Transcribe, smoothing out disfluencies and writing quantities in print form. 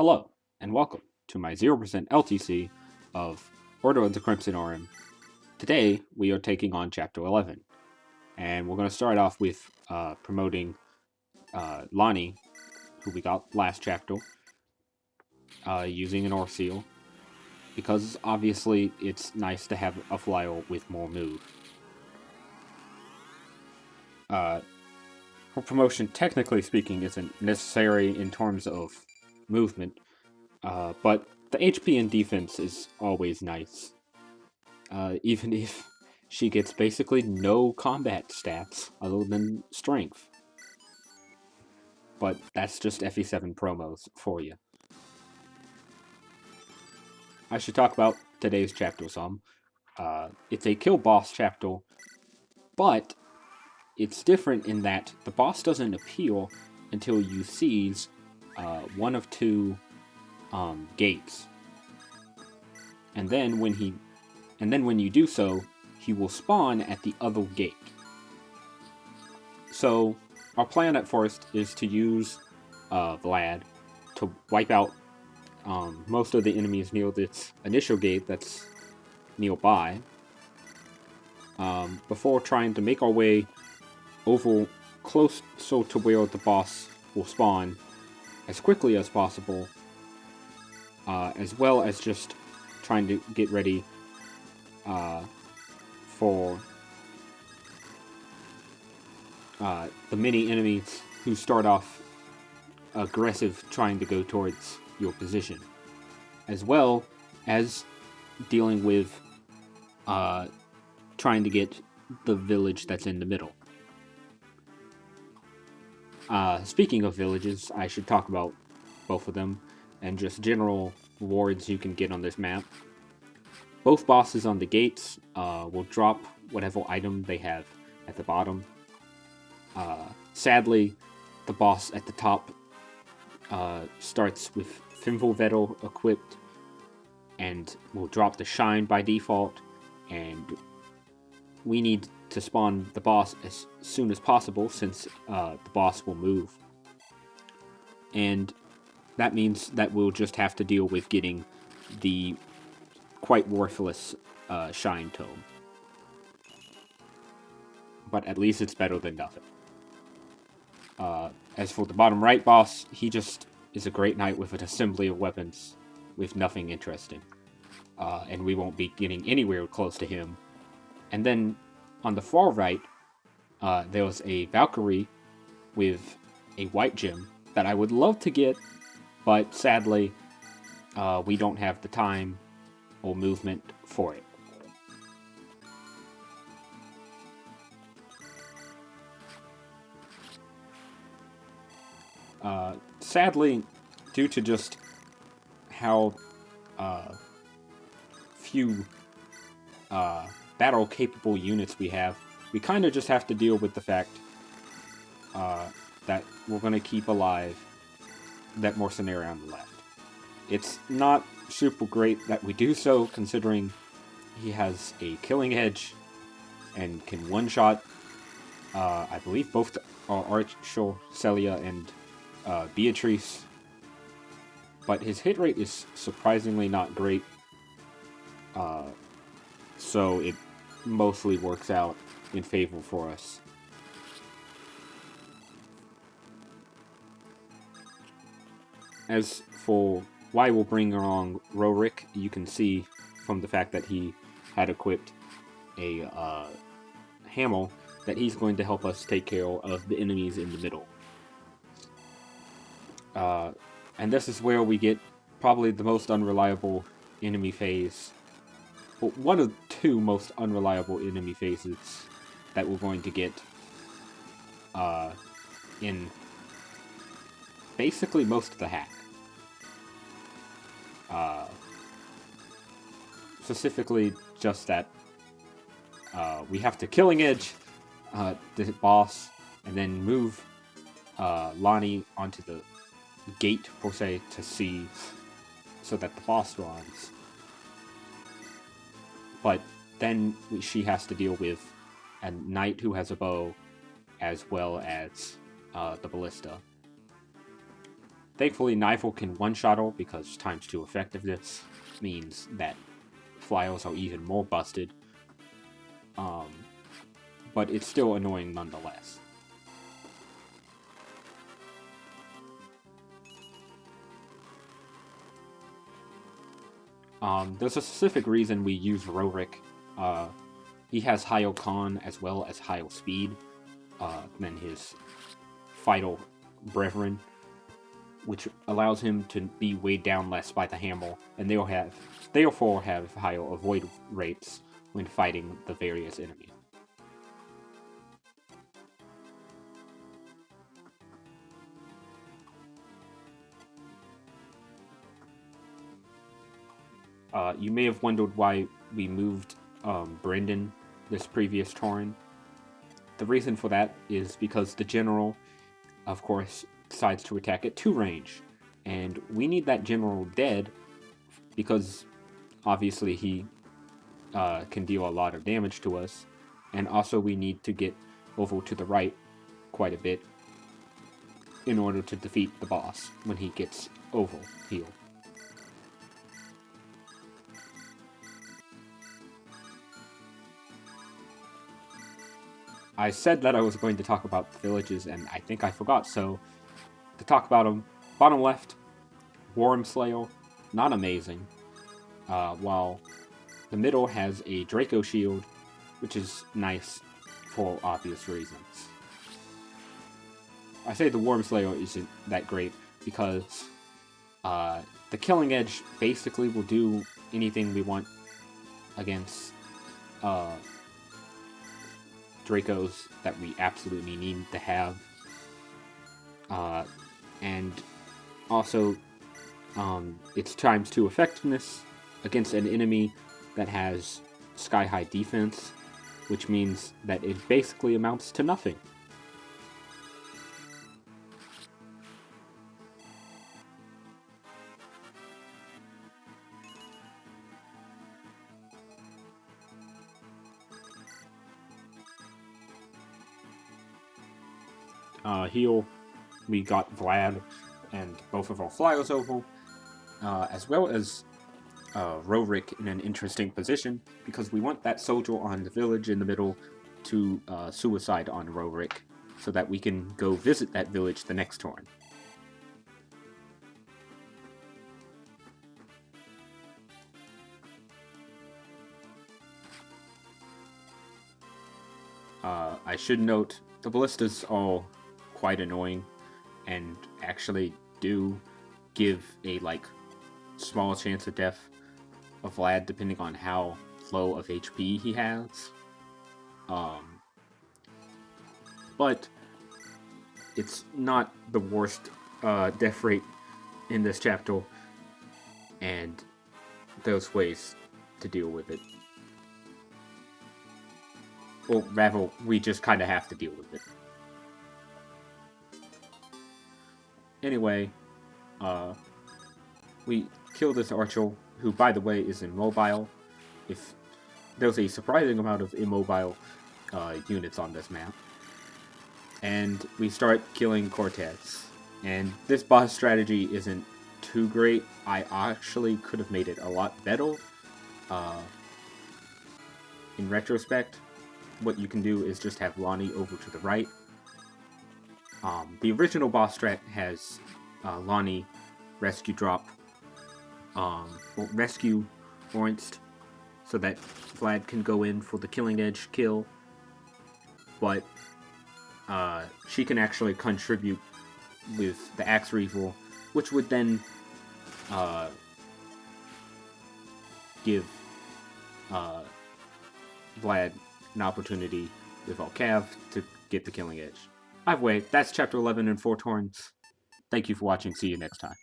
Hello, and welcome to my 0% LTC of Order of the Crimson Orim. Today, we are taking on Chapter 11, and we're going to start off with promoting Lani, who we got last chapter, using an ore seal, because obviously it's nice to have a flyer with more move. Her promotion, technically speaking, isn't necessary in terms of movement, but the HP and defense is always nice. Even if she gets basically no combat stats other than strength. But that's just FE7 promos for you. I should talk about today's chapter some. It's a kill boss chapter, but it's different in that the boss doesn't appear until you seize one of two gates. And then when you do so, he will spawn at the other gate. So our plan at first is to use Vlad to wipe out most of the enemies near this initial gate that's nearby, before trying to make our way over close so to where the boss will spawn as quickly as possible, as well as just trying to get ready for the many enemies who start off aggressive trying to go towards your position, as well as dealing with trying to get the village that's in the middle. Speaking of villages, I should talk about both of them and just general rewards you can get on this map. Both bosses on the gates will drop whatever item they have at the bottom. Sadly, the boss at the top starts with Fimbulvettel equipped and will drop the Shine by default, and we need to spawn the boss as soon as possible since the boss will move. And that means that we'll just have to deal with getting the quite worthless Shine Tome. But at least it's better than nothing. As for the bottom right boss, he just is a great knight with an assembly of weapons with nothing interesting. And we won't be getting anywhere close to him. And then on the far right, there's a Valkyrie with a white gem that I would love to get, but sadly, we don't have the time or movement for it. Sadly, due to just how few battle-capable units we have, we kind of just have to deal with the fact that we're going to keep alive that mercenary on the left. It's not super great that we do so, considering he has a killing edge and can one-shot, I believe, both Archer, Celia, and Beatrice. But his hit rate is surprisingly not great, so it mostly works out in favor for us. As for why we'll bring along Rorik, you can see from the fact that he had equipped a hammer that he's going to help us take care of the enemies in the middle. And this is where we get probably the most unreliable enemy phase. Well, one of the two most unreliable enemy phases that we're going to get in basically most of the hack. Specifically, just that we have to killing edge the boss and then move Lani onto the gate, per se, to see so that the boss runs. But then she has to deal with a knight who has a bow, as well as the ballista. Thankfully, Nivel can one-shot her because times 2 effectiveness means that flyers are even more busted. But it's still annoying nonetheless. There's a specific reason we use Rorick. He has higher con as well as higher speed than his vital brethren, which allows him to be weighed down less by the hammer, and therefore have higher avoid rates when fighting the various enemies. You may have wondered why we moved Brendan this previous turn. The reason for that is because the general, of course, decides to attack at 2 range, and we need that general dead because obviously he can deal a lot of damage to us, and also we need to get over to the right quite a bit in order to defeat the boss when he gets over healed. I said that I was going to talk about the villages, and I think I forgot, so to talk about them, bottom left, Wormslayer, not amazing, while the middle has a Draco shield, which is nice for obvious reasons. I say the Wormslayer isn't that great because the Killing Edge basically will do anything we want against Dracos that we absolutely need to have. And also, it's times 2 effectiveness against an enemy that has sky-high defense, which means that it basically amounts to nothing. Heal, we got Vlad and both of our flyers over, as well as Rorick in an interesting position, because we want that soldier on the village in the middle to suicide on Rorick, so that we can go visit that village the next turn. I should note, the ballistas are quite annoying, and actually do give a, small chance of death of Vlad depending on how low of HP he has. But it's not the worst death rate in this chapter, and there's ways to deal with it. Or rather, we just kind of have to deal with it. Anyway, we kill this archer, who, by the way, is immobile. There's a surprising amount of immobile units on this map. And we start killing Cortez. And this boss strategy isn't too great. I actually could have made it a lot better. In retrospect, what you can do is just have Lani over to the right. The original boss strat has Lani rescue drop, rescue Ernst, so that Vlad can go in for the Killing Edge kill, but she can actually contribute with the axereaver, which would then give Vlad an opportunity with Cav to get the Killing Edge. Either way, that's chapter 11 in 4 turns. Thank you for watching. See you next time.